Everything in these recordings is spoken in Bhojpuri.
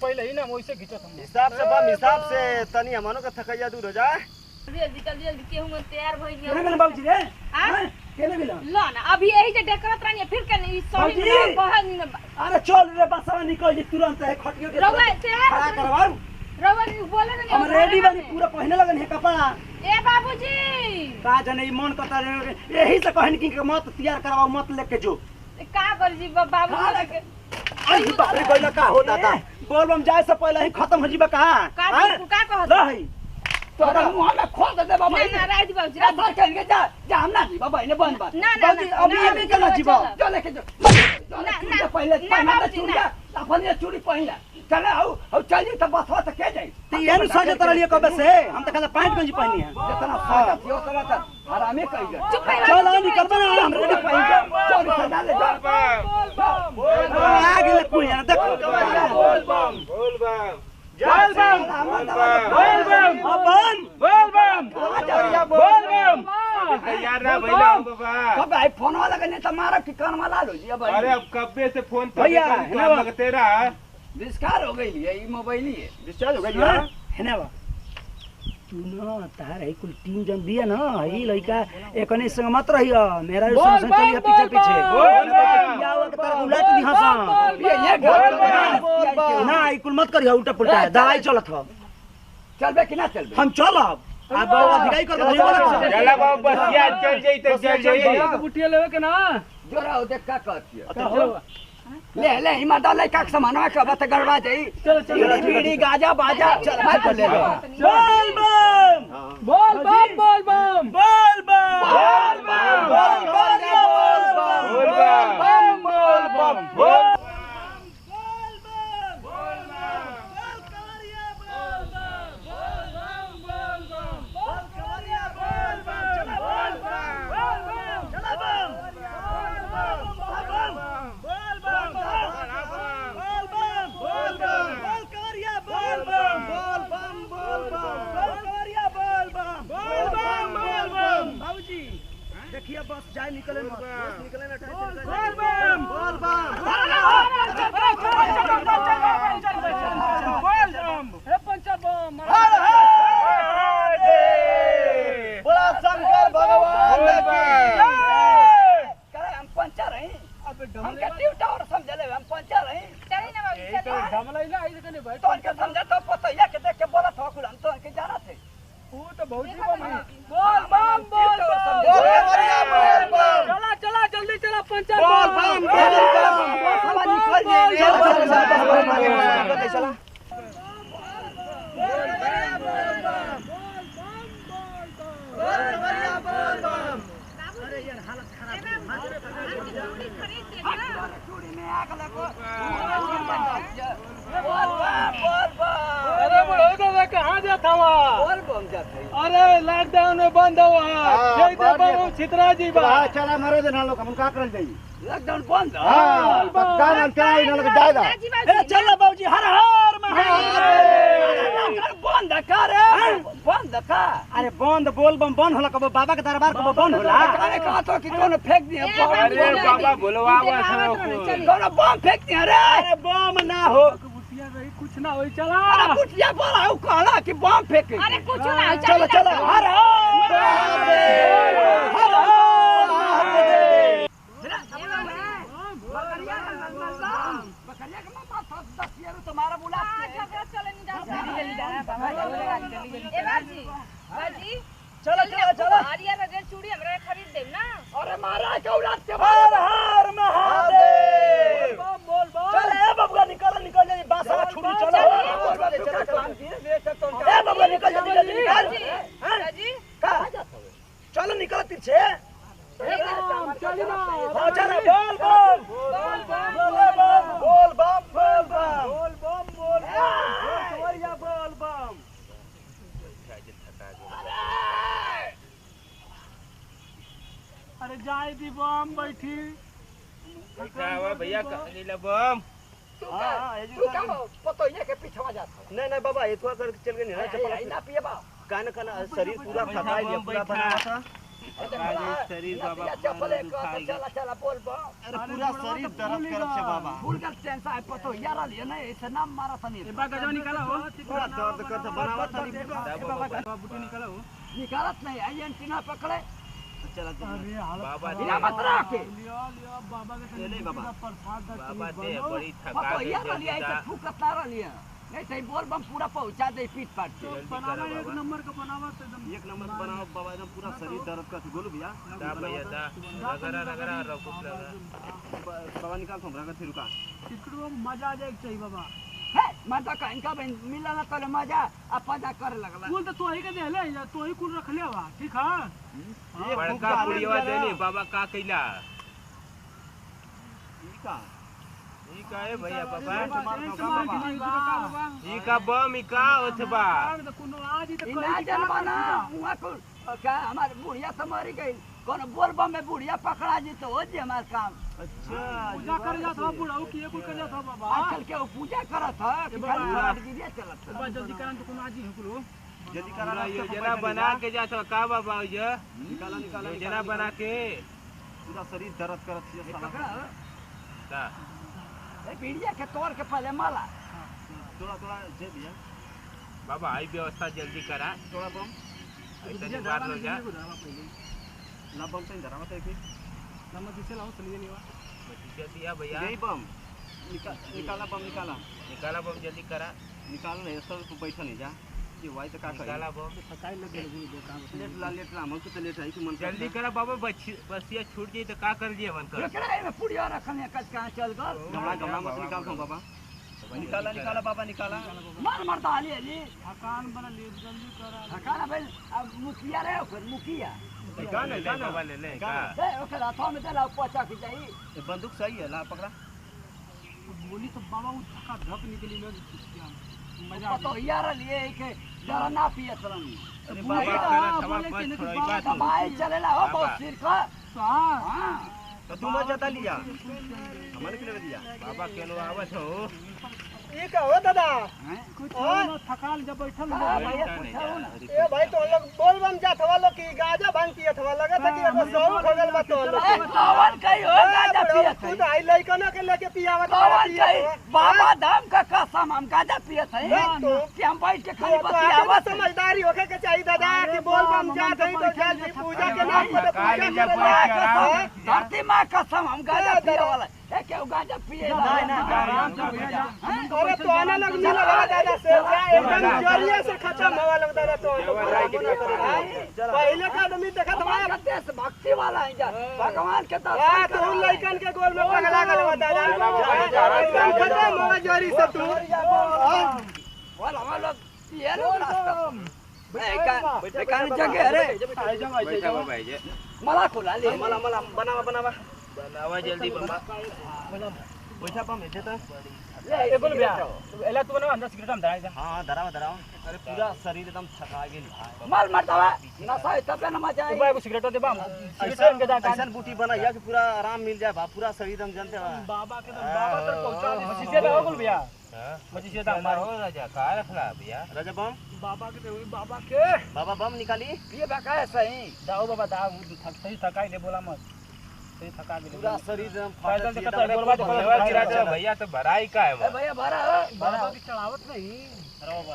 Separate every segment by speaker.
Speaker 1: पहले ही ना वैसे खींचो तुम
Speaker 2: हिसाब से तनी हमनो का थकैया दूर हो जाए।
Speaker 3: जल्दी केहू में तैयार भइल गयो।
Speaker 1: केने बाबूजी रे हां केने गेलो
Speaker 3: लो ना अभी यही जे डेकरत रहनी फिर के ई सही में बहन।
Speaker 1: अरे चल रे बसवा निकल जी तुरंत है खटियो के
Speaker 3: रवा से
Speaker 1: खड़ा करवाऊ
Speaker 3: रवा बोले ना
Speaker 1: हम रेडी बानी पूरा पहने लगन है कपड़ा।
Speaker 3: ए बाबूजी
Speaker 1: का जने मन करता यही से कहन कि मत तैयार करवाओ मत लेके जो
Speaker 3: का कर जी बाबूजी के
Speaker 1: अरे बारे गइला का हो दादा बोल हम जाए से पहले ही खत्म हो जीबा का
Speaker 3: कहत
Speaker 1: लही तोरा मुंह में खोल दे बाबा
Speaker 3: ना राय दी बाबूजी
Speaker 1: रात भर खेल के जा हम ना जी बाबा इने बंद बात बाबूजी अभी के ना जीबो जो लेके जो ना पहले पहना चूड़िया अपन ये चूड़ी पहनला चले आओ चल जी त बसवा त के जाई त एनु सजे तरह लिए कबे से हम त खाली पैंट गंजी पहनी है जितना सजा थियो तरह त आरामे कहि गए चल आ निकल बना हम रेडी पहन के चल सजा ले जा आ गेले कुइया देख बोल बम बोल बम बोल बम बोल बम बोल बम
Speaker 2: तैयार ना भइला बाबा
Speaker 1: कब आई फोन वाला कने त मारा कि कान में ला लो जी अब
Speaker 2: अरे अब कब्बे से फोन तो
Speaker 1: भैया
Speaker 2: लगते रहा
Speaker 1: डिस्कार हो गई है ई मोबाइल ही है
Speaker 2: डिस्चार्ज हो गई
Speaker 1: है ना तू ना तार है कुल टीम जन दिया ना ई लड़का एकने संग मत रहियो मेरा संग चलिए पीछे पीछे या वो तार उलट दी हसन ये ना ई कुल मत करियो उल्टा पुल्टा दवाई चलत हो चलबे कि ना चलबे हम चलब अब अधिकाई कर दो
Speaker 2: चला बाबा बस यार चल जाई तो चल जाई
Speaker 1: बुटिया लेवे के ना जोरा हो देख का कहतियो ले हिमा डाले का सामानवा के बात गड़बड़ा जाई चलो बीड़ी गाजा बाजा चल भाई ले लो बोल बम बोल बम बोल बम बोल बम बोल बम बोल बम बोल बम बोल देखिए बस जाए निकले मत बस निकले ना बोल बम बोल बम बोल बम हे पंचा बम हर हर बोला शंकर भगवान की जय करे हम पंचा रही अब हम के ट्यूब टावर समझले हम पंचा रही
Speaker 3: चली ना बाबूजी
Speaker 1: तो ढमलैला आई कने भाई तो के समझा तो पतैया के देख के बोला था कुल हम तो के जाना थे वो तो भौजी बम है बोल बम बोल बम चला चला जल्दी चला पंचा बोल बम हवा निकल जाए चला अरे यार हालत खराब है चूड़ी में आग लगो बोल बम अरे बड़ो दादा कहां जाता हुआ बोल बम जाता है अरे लॉकडाउन में बंद हुआ जय दे बाबू छितरा जी बा
Speaker 2: चला मारे देना लोग हम का करल जाई
Speaker 1: लॉकडाउन बंद
Speaker 2: हां पक्का नाम चला इन लोग जाएगा
Speaker 1: ए चल बाबूजी हर हर महादेव बंद कर बंद का अरे बंद बोल बम बंद होला कब बाबा के दरबार कब बंद होला अरे कहा तो कि कोनो फेंक दिए
Speaker 2: अरे बाबा बोलवा
Speaker 1: कोनो बम फेंक दिए अरे बम ना हो कुछ ना होई चला अरे कुटिया बोला उ कहला कि बम फेंके
Speaker 3: अरे कुछ ना
Speaker 1: चलो चलो हर हर हर हर बकरिया के मामा 10 यूरो तुम्हारा बुला
Speaker 3: झगड़ा चले नहीं जा ए बाजी बाजी
Speaker 1: चलो चलो चलो
Speaker 3: आरिया लगे चूड़ी हमरा खरीद देब ना
Speaker 1: अरे महाराज के औलाद के हर हर महादेव बोल बोल चल ए बबुआ निकल निकल जल्दी बासा छुरी चलो ए बबुआ निकल जल्दी जल्दी
Speaker 3: बाजी
Speaker 1: का चलो निकल तिरछे चली ना हां चल बोल बम बोल बम बोल बम बोल बम बोल बम बोल तोरिया बोल बम अरे जाए दी बम बैठी
Speaker 2: बैठा भैया कलीला बम
Speaker 1: तू का पतो ये के पीछे आ जाता
Speaker 2: नहीं नहीं बाबा ये तो कर चल गए ना
Speaker 1: चप्पल ना पिए बा
Speaker 2: कान शरीर पूरा थका लिया पूरा बना था
Speaker 1: शरीर बाबा चप्पल चला चला बोल बम
Speaker 2: अरे पूरा शरीर दर्द करत छे बाबा
Speaker 1: फूल का टेंशन है पतो यार लिए ना ऐसे नाम मारा था नहीं
Speaker 4: बा गजवा निकाला हो
Speaker 2: पूरा दर्द करत बनावत तनी
Speaker 4: बाबा बूटी निकाला हो
Speaker 1: निकालत नहीं आई एंटीना पकड़े
Speaker 2: चला
Speaker 4: अरे
Speaker 5: बाबा
Speaker 1: बिना मत रखे
Speaker 4: लिया लिया बाबा के
Speaker 2: ले बाबा
Speaker 4: प्रसाद
Speaker 5: बाबा दे बड़ी थका
Speaker 1: पतो
Speaker 5: दे
Speaker 1: यार लिए
Speaker 5: जल्दी
Speaker 1: ऐसे फूकत ना रही नहीं तो बोल बम पूरा पहुंचा दे पीठ पाट से
Speaker 4: बनावा एक नंबर का बनावा एकदम
Speaker 2: एक नंबर बनाओ बाबा एकदम पूरा शरीर दर्द करत गोलू भैया
Speaker 5: दा भैया दा रगड़ा रकुस लगा
Speaker 2: बाबा निकाल तुम रगत फिर रुका
Speaker 4: चिकड़ो मजा आ जाए चाहिए बाबा
Speaker 1: है मजा का इनका बहन मिला ना तो मजा अपना करे लगला
Speaker 4: कुल तो तोही के देले या तोही कुल रख ले बा ठीक है
Speaker 5: बड़का पुड़िया देनी बाबा का कइला ई का है भैया बाबा ई का बम ई का ओथबा
Speaker 4: कोनो आज ही
Speaker 1: इना जनमाना मुआ को क्या हमारे बुढ़िया से मरी गई कौन बोल बम में बुढ़िया पकड़ा जी तो हो जी हमार काम
Speaker 2: अच्छा
Speaker 4: पूजा कर जात हो बुढ़ाऊ किए कुल कर जात हो बाबा
Speaker 1: आजकल के वो पूजा करत है कि खाली हाथ गिरिया चलत है
Speaker 4: बाबा जल्दी करन तो कोनो आज ही कुल
Speaker 2: जल्दी
Speaker 5: पूरा
Speaker 2: करा
Speaker 5: योजना बना के जात का बाबा ये
Speaker 2: निकाला निकाला
Speaker 5: योजना बना के
Speaker 2: पूरा शरीर दर्द करत छे
Speaker 1: ये
Speaker 2: साला
Speaker 1: पकड़ा
Speaker 5: का
Speaker 1: ए पीड़िया के तोड़ के पहले माला
Speaker 2: थोड़ा थोड़ा जे भैया
Speaker 5: बाबा आई व्यवस्था जल्दी करा
Speaker 2: थोड़ा बम
Speaker 5: ऐसा बात हो जा
Speaker 2: ना बम से धरा मत एक
Speaker 4: नमक दिसे लाओ चलिए लेवा
Speaker 5: बच्चे दिया भैया
Speaker 2: यही बम निकाला बम निकाला
Speaker 5: निकाला बम जल्दी करा
Speaker 2: निकाल नहीं सब तो बैठा नहीं जा ये वाई तो का
Speaker 5: निकाला बम
Speaker 4: थकाई लग गई काम
Speaker 2: लेट ला हमको तो लेट है कि मन
Speaker 5: जल्दी करा बाबा बसिया छूट जाई तो का कर दिए मन कर
Speaker 1: एकरा में पुड़िया रखने कच कहां चल गल
Speaker 2: गमला गमला मत निकाल दो बाबा निकाला निकाला बाबा निकाला
Speaker 1: मार मार डाली अली
Speaker 4: थकान बना ले जल्दी करा
Speaker 1: खाना भाई अब मुखिया रे फिर मुखिया
Speaker 5: गाना गाना बाबा ले ले का
Speaker 1: दे ओकरा हाथ में दे ला पचा के जाई
Speaker 2: ये बंदूक सही है ला पकड़ा
Speaker 4: बोली तो बाबा वो थका धक निकली में मजा
Speaker 1: तो यार लिए के जरा ना पिए तरन
Speaker 5: अरे बाबा थवा बस छोड़ो ई बात
Speaker 1: दबाई चलेला हो बहुत सिर का हां
Speaker 2: तो तुम जता लिया हमारे के लिए दिया
Speaker 5: बाबा केनो आवत हो
Speaker 2: ये का हो दादा
Speaker 4: कुछ थकाल जब बैठल
Speaker 1: भैया पूछो ना
Speaker 2: ए भाई तो लोग बोल बम जात हवा लोग की गाजा भांग पियत हवा लगत है कि अब सौ हो गल बा तो लोग
Speaker 1: कौन कही हो गाजा पिए
Speaker 2: तू तो आई लइकन के लेके पियावत
Speaker 1: कौन कही बाबा धाम का कसम हम गाजा पिए थे कि हम बैठ के खाली बतियावत
Speaker 2: समझदारी होके के चाहिए दादा कि बोल बम जात है तो जल्दी पूजा के नाम पर पूजा
Speaker 1: कसम धरती मां कसम हम गाजा पिए वाला है क्यों गाजा पिए
Speaker 2: नहीं
Speaker 1: आराम से बैठ जा
Speaker 2: अरे तो आना लग नहीं लगा दादा से एकदम जरिया से खत्म हवा लग दादा तो पहले का आदमी देखा था
Speaker 1: हमारा देश भक्ति वाला है जा भगवान के दर्शन
Speaker 2: हां तो उन लइकन के गोल में पगला गल बा दादा एकदम खत्म हवा जरी से तू
Speaker 1: बोल हम लोग ये लोग रास्ता बेकार जगह रे
Speaker 5: बैठा बाबा ये
Speaker 1: मला खुला ले
Speaker 2: मला मला बनावा बनावा
Speaker 5: बनावा जल्दी बाबा
Speaker 2: पैसा पम देता
Speaker 4: ए बोल भैया एला तू बनवा अंदर सिगरेट हम धराई
Speaker 2: हां धरावा धरावा अरे पूरा शरीर एकदम थका गेल
Speaker 1: माल मरतवा नशा तब ना मजा आई
Speaker 4: भाई को सिगरेट दे बा ऐसा के जा
Speaker 2: ऐसा बूटी बनाया कि पूरा आराम मिल जाए बा पूरा शरीर हम जानते हैं
Speaker 4: बाबा के बाबा तक पहुंचा दे मछली से हो बोल भैया
Speaker 5: हां
Speaker 4: मछली से दा मारो
Speaker 5: हो राजा का रखला भैया
Speaker 2: राजा बम
Speaker 4: बाबा के देवी बाबा के
Speaker 2: बाबा बम निकाली
Speaker 1: ये बका है सही
Speaker 4: दाओ बाबा दा सही थकाई ले बोला मत सही थका गेले
Speaker 2: पूरा शरीर एकदम
Speaker 4: पैदल देखत
Speaker 5: अरे बोलवा गिरा दे भैया तो भराई का है
Speaker 1: भैया भरा
Speaker 4: बाबा की चढ़ावत नहीं अरे बाबा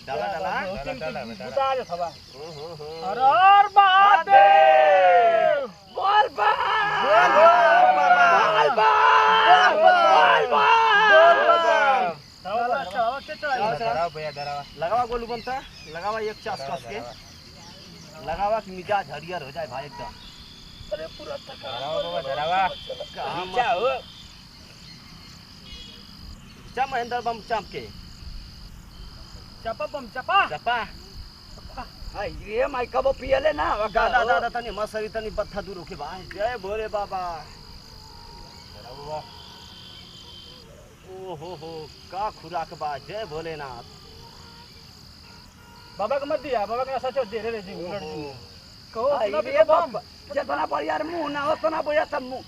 Speaker 2: डाला डाला
Speaker 4: बता दे थवा हर हर महादेव
Speaker 1: बोल बा
Speaker 2: बोल बा
Speaker 1: बोल बा
Speaker 4: चढ़ावत के चढ़ाई
Speaker 5: डराओ भैया डरावा
Speaker 2: लगावा गोलू बम था लगावा एक चास कस के लगावा कि मिजाज हरियर हो जाए भाई एकदम
Speaker 1: अरे पूरा थका
Speaker 5: डरावा बाबा डरावा क्या हो
Speaker 2: चा महेंद्र बम चाप के
Speaker 4: चपा बम चपा
Speaker 2: चपा
Speaker 1: हाय ये माई कबो पियले ना
Speaker 2: दादा दादा तनी मसरी तनी बत्था दूर होके भाई जय भोले बाबा
Speaker 5: डरावा
Speaker 2: ओ हो का खुराक बा जय भोलेनाथ
Speaker 4: बाबा को मत दिया बाबा के सच दे रे जी कहो
Speaker 1: ये बम जितना बढ़िया मुंह ना हो उतना बढ़िया सब मुंह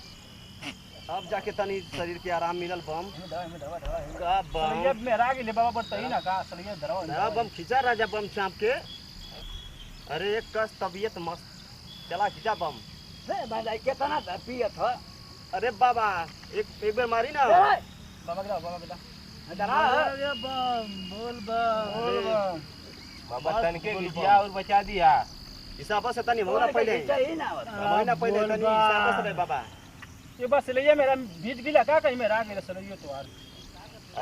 Speaker 2: अब जाके तनी शरीर के आराम मिलल बम
Speaker 4: दवा
Speaker 2: का बम
Speaker 4: ये मेरा के ले बाबा बताई ना का सलिए धरवा
Speaker 2: ना बम खींचा राजा बम चाप के अरे एक कस तबीयत मस्त चला खींचा बम
Speaker 1: रे भाई कितना पियत ह
Speaker 2: अरे बाबा एक बार मारी ना
Speaker 4: बाबा के
Speaker 1: डरा
Speaker 4: अरे बम बोल बम
Speaker 5: बाबा तन के गिजिया और बचा दिया
Speaker 2: हिसाब से तनी होना पहले
Speaker 1: चाहिए ना
Speaker 2: महीना पहले तनी हिसाब से रे बाबा
Speaker 4: ये बस ले मेरा बीज गिला का कहीं मेरा मेरे सरियो तो यार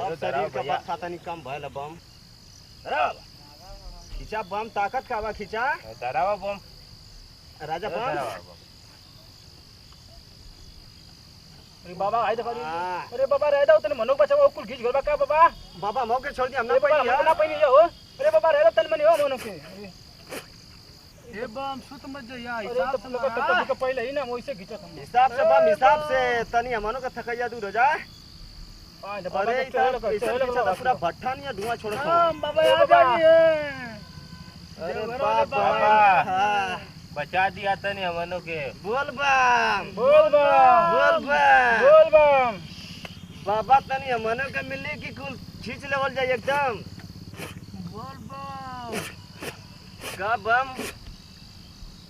Speaker 2: अब शरीर का बात खाता नहीं कम भइल बम अरे खींचा बम ताकत का बा खींचा
Speaker 5: डरावा बम
Speaker 2: राजा बम
Speaker 4: अरे बाबा आइ देखो
Speaker 2: हाँ।
Speaker 4: अरे बाबा रह जाओ तने मनो बचाओ कुल खींच गलबा का बाबा
Speaker 2: बाबा मौके छोड़ दिया हमने
Speaker 4: बाबा
Speaker 2: पहले
Speaker 4: ना पहिनी हो अरे बाबा रह तन मनी हो मनो के ए बम सुत मत जा हिसाब से लगा तो पहले ही ना वैसे खींचो तुम
Speaker 2: हिसाब से तनी हमनो का थकैया दूर हो जाए अरे इधर पूरा भट्ठा नहीं धुआं छोड़ो
Speaker 4: बाबा आ जाइए
Speaker 2: अरे
Speaker 5: बाबा
Speaker 2: हाँ।
Speaker 5: बचा दिया तने हमनो के
Speaker 2: बोल बम
Speaker 4: बोल बम
Speaker 2: बोल बम
Speaker 4: बोल बम
Speaker 2: बाबा तनी हमनो के मिली की कुल खींच लेवल जाए एकदम
Speaker 4: बोल बम
Speaker 2: का बम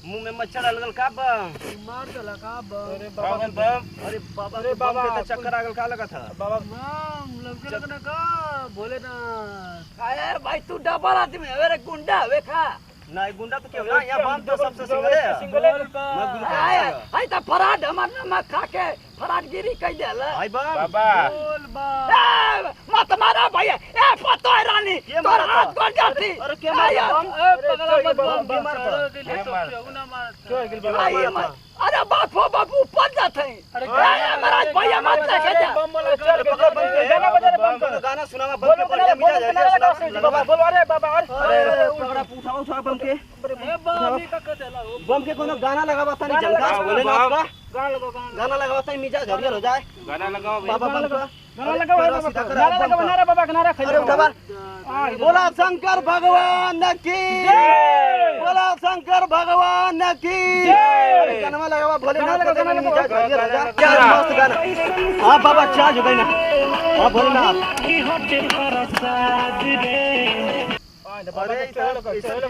Speaker 2: मुंह में मच्छर अलगल का बम
Speaker 4: मार चला का बम अरे
Speaker 5: बाबा बम
Speaker 2: अरे बाबा
Speaker 4: अरे बाबा,
Speaker 2: के तो चक्कर आगल का लगा था
Speaker 4: बाबा बम लग लगना का बोले ना
Speaker 1: अरे भाई तू डबल आदमी है रे गुंडा हवे खा
Speaker 2: नहीं गुंडा तो क्यों ना यहाँ बम तो सबसे सिंगल है मैं गुंडा
Speaker 1: आई त फराड हमर नमक खा के फराड गिरी कह देला
Speaker 2: भाई बम
Speaker 5: बाबा
Speaker 4: बोल बम
Speaker 1: ए मत मारा भैया ए पतो है रानी
Speaker 2: के
Speaker 1: तोर
Speaker 2: मारा
Speaker 1: हाथ
Speaker 2: था?
Speaker 1: कट जाती
Speaker 2: अरे के मारा बम
Speaker 4: पगला मत
Speaker 2: बम बीमार था
Speaker 4: क्यों गिल बाबा
Speaker 1: आई मत अरे बाप हो बाप ऊपर जाते
Speaker 4: अरे
Speaker 1: महाराज भैया मत देखे जा
Speaker 4: बम वाला चल के गाना बजा रे बम का
Speaker 2: गाना सुनावा बम
Speaker 4: बोलो
Speaker 2: के
Speaker 4: बोलो
Speaker 2: मिजा जाए
Speaker 4: बाबा बोलो अरे बाबा
Speaker 2: अरे पकड़ा पूछा उठा बम के
Speaker 4: ए बम का कदेला हो
Speaker 2: बम के कोनो गाना लगावा तनी जलगा बोले ना आपका
Speaker 4: गाना लगा
Speaker 2: गाना लगावा तनी मिजा झरियल हो जाए
Speaker 5: गाना लगाओ
Speaker 2: बाबा बम का
Speaker 4: गाना लगा नारा लगा नारा बाबा का नारा
Speaker 2: अरे उठा बार बोला शंकर भगवान की
Speaker 4: जय
Speaker 2: बोला शंकर भगवान की
Speaker 4: जय
Speaker 2: गाना लगावा भोलेनाथ का
Speaker 4: गाना
Speaker 2: मिजा
Speaker 4: लगा,
Speaker 2: झरियल हो
Speaker 4: गाना
Speaker 2: जाए क्या मस्त गाना हां बाबा चार्ज हो गई ना हां भोलेनाथ अरे इधर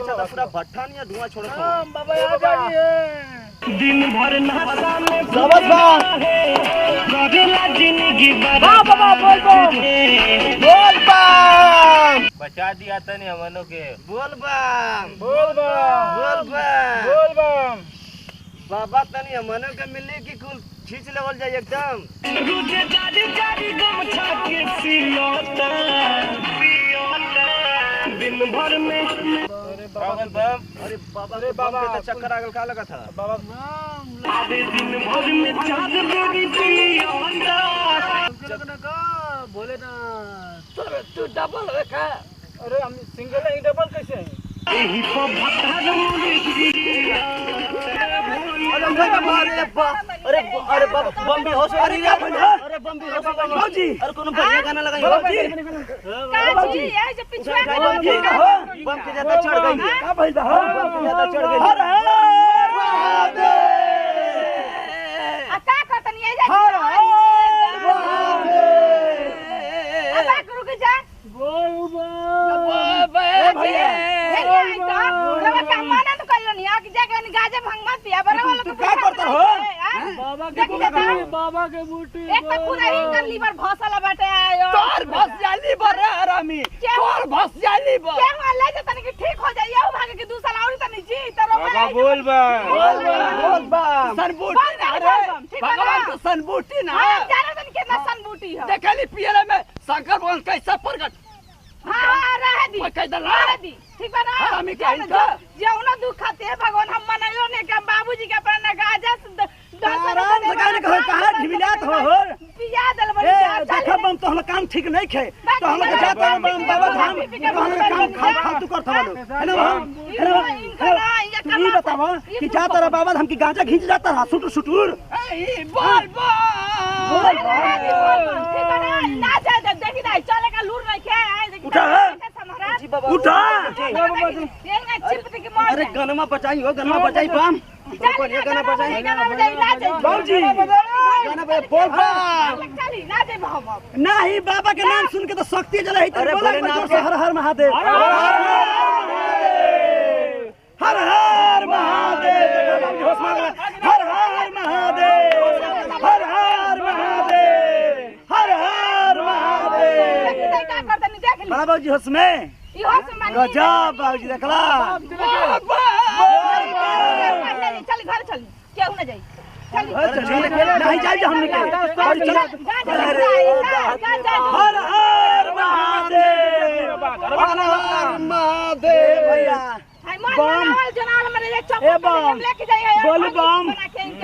Speaker 2: पूरा भट्ठा नहीं धुआं छोड़ो
Speaker 4: बाबा आ जाइए दिन भर नशा में
Speaker 2: जबरदस्त
Speaker 4: गगला जिंदगी बाबा बोल
Speaker 2: बोल बम
Speaker 5: बचा दिया तने हमनो के
Speaker 2: बोल बम
Speaker 4: बोल बम
Speaker 2: बोल बम
Speaker 4: बोल बम
Speaker 2: बाबा तनी हमनो के मिली की कुल खींच लेवल जाए एकदम
Speaker 4: रुके जादी जादी गम छाके सियोता दिन भर में
Speaker 5: बाबा बम
Speaker 2: अरे बाबा के तो चक्कर आगल का लगा था
Speaker 4: बाबा दिन भर में चांद बेबी पियोता लगना का बोले ना
Speaker 1: तू डबल है खा
Speaker 4: अरे हम सिंगल है डबल कैसे है यही तो भत्ता
Speaker 2: अरे बाबा बम भी होश अरे अरे बम भी होश बाबूजी अरे कोनो बढ़िया गाना लगाइए
Speaker 3: काजी ये जो पिछवा
Speaker 2: बम के ज्यादा चढ़ गई
Speaker 1: का भइल बा
Speaker 2: बम के ज्यादा चढ़ गई
Speaker 1: हर हर महादेव
Speaker 3: आता करतन ये जा
Speaker 1: हर हर महादेव
Speaker 3: आता करू के जा
Speaker 1: बे भैया
Speaker 3: हे आई तो रवा का माना तो कइलो नहीं आके जगह नि गाजे भंग मत पिया बरे वाला
Speaker 1: तू का करत हो
Speaker 4: बाबा के बूटी
Speaker 3: एक तो पूरा ही कर लीवर भसला बाटे आयो
Speaker 1: तोर भस जाली बर रे हरामी तोर भस जाली बर
Speaker 3: के वाला जे तने की ठीक हो जाइए ओ भागे के दूसरा और तने जी तो
Speaker 5: बाबा बोल बम
Speaker 2: बोल बम
Speaker 1: सनबूटी ना रे भगवान के सनबूटी ना
Speaker 3: हां जाने तने कितना सनबूटी है
Speaker 1: देखली पियरे में शंकर भगवान कैसे प्रकट
Speaker 3: हां रह दी
Speaker 1: कह दल
Speaker 3: रह दी ठीक बा ना
Speaker 1: हरामी कहीं का
Speaker 3: जेउना दुख खाते हैं भगवान हम मनैलो ने के बाबूजी के अपना गाजा
Speaker 1: आराम से कहने कहो कहां ढिमिलात हो
Speaker 3: पिया दल बड़ी
Speaker 1: ए देखो बम तो हम काम ठीक नहीं खे तो हम के जाते हैं बम बाबा धाम तो हम काम फालतू करत वालो है ना हम तू ही बतावा कि जाता रे बाबा धाम की गांजा घिंच जाता रहा सुटुर सुटुर ए बोल बोल
Speaker 3: ना जा देखी ना चले का लूर नहीं के
Speaker 2: उठा उठा
Speaker 3: ये चिपट के मार
Speaker 2: अरे गनमा बचाई हो गनमा बचाई बम ये गाना बजाई
Speaker 1: बाबूजी गाना बजा बोल बम
Speaker 3: चली ना दे हम
Speaker 1: नहीं बाबा के नाम सुन के तो शक्ति जले है
Speaker 2: अरे भोलेनाथ
Speaker 1: के हर हर महादेव हर हर महादेव हर हर
Speaker 3: ली
Speaker 1: बड़ा बाबूजी होश में
Speaker 3: ई होश में मानी
Speaker 1: गजब बाबूजी देखला
Speaker 3: चल घर चल केहू ना जाई चल
Speaker 1: नहीं जाए हमने के हर हर महादेव हर हर महादेव भैया
Speaker 3: बम जनाल में ले चप्पल लेके जाई
Speaker 1: बोल बम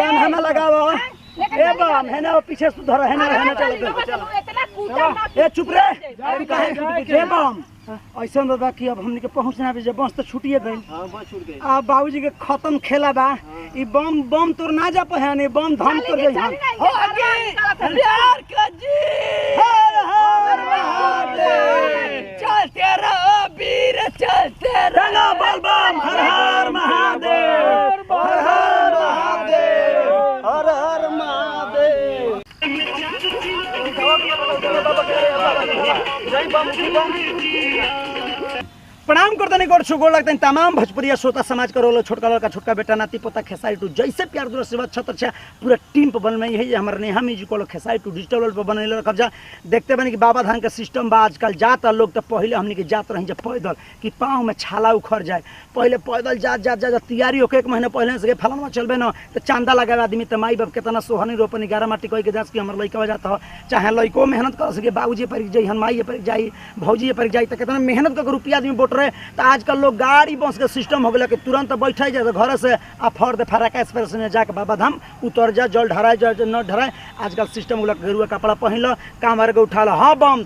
Speaker 1: कान में लगाओ ए बम है ना पीछे से धर है ना चल
Speaker 3: इतना कूदा ना
Speaker 1: ए चुप रे काहे बम ऐसा बाबा कि अब हमने के पहुंचना भी बस तो छूटिए गई
Speaker 2: हां बस छूट गई
Speaker 1: अब बाबूजी के खत्म खेला बा ई बम तोर ना जा पहने बम धम तोर गई हो आगे प्यार का जी हर हर महादेव चलते रहो वीर चलते रंगा बोल बम हर हर महादेव हर हर महादेव हर हर महादेव प्रणाम करते नहीं गोड़ छुगोड़ लगते हैं तमाम भोजपुरिया श्रोता समाज का रोलो छोटका लड़का छोटका बेटा नाती पोता खेसारी टू जैसे प्यार दुलार सेवा छत अच्छा पूरा टीम पर बनल है हमारे नेहा म्यूजिक वालों खेसारी टू डिजिटल वर्ल्ड पर बनल रखब जा देखते बनी कि बाबा धाम का सिस्टम बा आजकल जाता लोग तो पहले हमने के जात रही जब पैदल कि पाँव में छाला उखड़ जाए पहले पैदल जात तैयारी होकर 1 महीना पहले से फलाना चलबे न तो चांदा लगाए आदमी तो माई बाप कितना सोहनी रोपनी 11 माटी कह के जाँच कि हमारे लड़का जाता हो चाहे लड़को मेहनत कर सके बाबूजी पर जाई माई पर जाई भौजी पर जाई तो कितना मेहनत करके रुपया आदमी बोट रहे तो आजकल लोग गाड़ी बस के सिस्टम हो गया कि तुरंत बैठे जाए घर से आ फर दे फराका एक्सप्रेस में जाके बाबा धाम उतर जा जल ढराए जल न ढराए आजकल सिस्टम हो गया गेरुआ कपड़ा पहन लो काम के उठा लो हाँ बम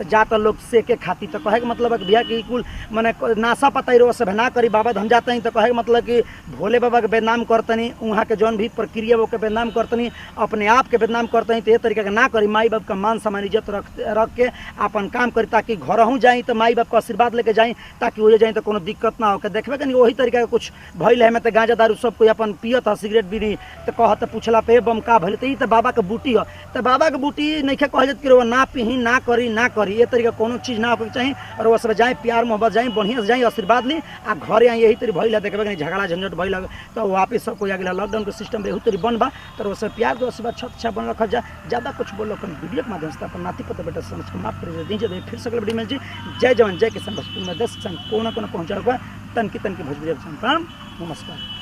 Speaker 1: तो जाता लोग सेके खाती तो कहे मतलब कि भैया कि कुल मैंने नाशा पता रो सब ना करी बाबा धाम जाते हैं तो कहे मतलब कि भोले बाबा के बदनाम करतनी वहाँ के जौन भी प्रक्रिया वो के बदनाम करतनी अपने आप के बदनाम करतनी तो ये तरीके का ना करी माई बाप का मान सम्मान इज्जत रख के अपन काम करी ताकि घर हूँ जाई तो माई बाप का आशीर्वाद लेके जाई ताकि वही जाए तो कोनो दिक्कत ना हो देखे कि वही तरीका का कुछ भइल है मैं तो गांजा दारू सब कोई अपन पियत है सिगरेट भी नहीं तो कहत पूछला पे बम का भइल तो बाबा के बूटी है तो बाबा के बूटी नहीं कह जात कि ना पीही ना करी ये तरीका कोनो चीज़ ना होकर चाहिए और वो सब जाए प्यार मोहब्बत जाए बढ़िया से जाए आशीर्वाद ली आ घर आई यही तरी भइल देखे कि झगड़ा झंझट भइल तो वापिस सब कोई आगे लॉकडाउन के सिस्टम यही तरी बन बा तो वो सब प्यार आशीर्वाद छत बन रखा जा ज़्यादा कुछ बोलो अपन वीडियो के माध्यम से अपन नाती पता बेटा समझ के माफ कर दीजिए फिर सकल वीडियो में जी जय जवान जय किसान भोजपुर में 10 कोना पहुँचा तन की भोजपुरी प्रणाम नमस्कार।